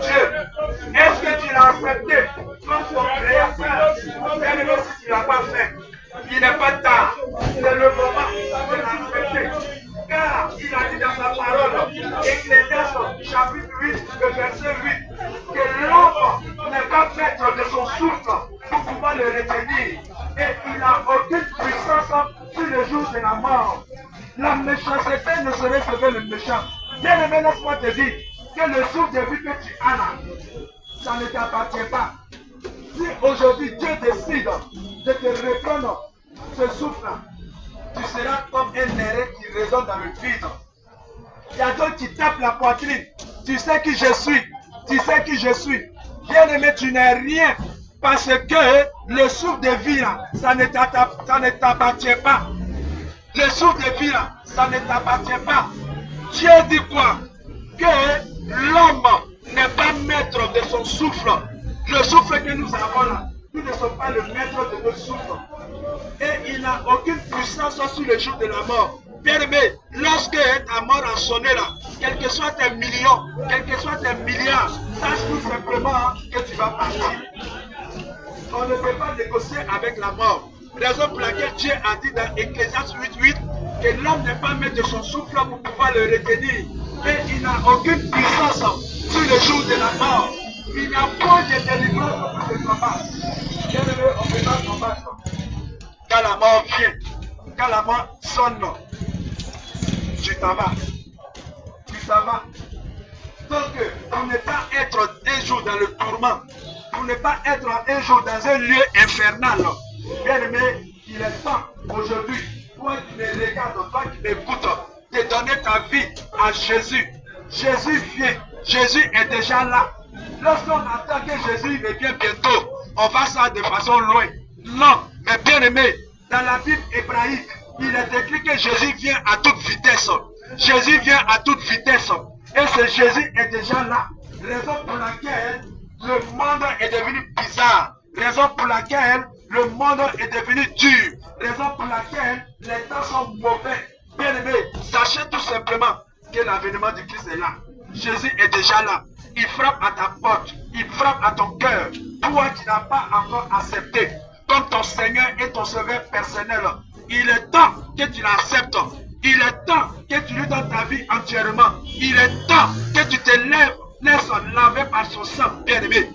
Dieu, est-ce que tu l'as accepté comme ton créateur? Bien-aimé, si tu ne l'as pas fait, il n'est pas tard. C'est le moment de l'accepter. Car il a dit dans sa parole, Ecclésiaste chapitre 8, le verset 8, que l'homme n'est pas maître de son souffle pour pouvoir le retenir. Et il n'a aucune puissance sur le jour de la mort. La méchanceté ne serait que le méchant. Bien aimé, laisse-moi te dire que le souffle de vie que tu as là, ça ne t'appartient pas. Si aujourd'hui Dieu décide de te reprendre ce souffle-là, tu seras comme un air qui résonne dans le vide. Il y a d'autres qui tapent la poitrine. Tu sais qui je suis. Tu sais qui je suis. Bien aimé, tu n'es rien. Parce que le souffle de vie là, ça ne t'appartient pas. Le souffle de vie là, ça ne t'appartient pas. Dieu dit quoi? Que l'homme n'est pas maître de son souffle. Le souffle que nous avons là, nous ne sommes pas le maître de notre souffle. Et il n'a aucune puissance sur le jour de la mort. Bien aimé, lorsque ta mort a sonné là, quels que soient tes millions, quels que soient tes milliards, sache tout simplement que tu vas partir. On ne peut pas négocier avec la mort. Raison pour laquelle Dieu a dit dans Ecclésiaste 8:8 que l'homme n'est pas maître de son souffle pour pouvoir le retenir. Et il n'a aucune puissance sur le jour de la mort. Il n'y a point de délivrance pour ce combat. Bien aimé, on ne peut pas combattre. Quand la mort vient, quand la mort sonne, tu t'en vas. Tu t'en vas. Donc, pour ne pas être un jour dans le tourment, pour ne pas être un jour dans un lieu infernal, bien aimé, il est temps aujourd'hui, toi qui me regardes, toi qui m'écoutes, de donner ta vie à Jésus. Jésus vient, Jésus est déjà là. Lorsqu'on attend que Jésus revienne bientôt, on va ça de façon loin. Non, mais bien aimé, dans la Bible hébraïque, il est écrit que Jésus vient à toute vitesse. Jésus vient à toute vitesse. Et ce Jésus est déjà là. Raison pour laquelle le monde est devenu bizarre. Raison pour laquelle le monde est devenu dur. Raison pour laquelle les temps sont mauvais. Bien aimé, sachez tout simplement que l'avènement du Christ est là. Jésus est déjà là. Il frappe à ta porte. Il frappe à ton cœur. Toi qui n'as pas encore accepté comme ton Seigneur et ton Sauveur personnel. Il est temps que tu l'acceptes. Il est temps que tu lui donnes ta vie entièrement. Il est temps que tu te lèves, laisses laver par son sang, bien aimé.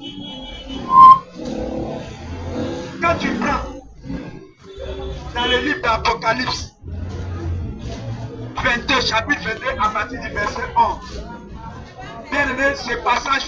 Quand tu prends dans le livre d'Apocalypse 22, chapitre 22, à partir du verset 11, bien aimé, ce passage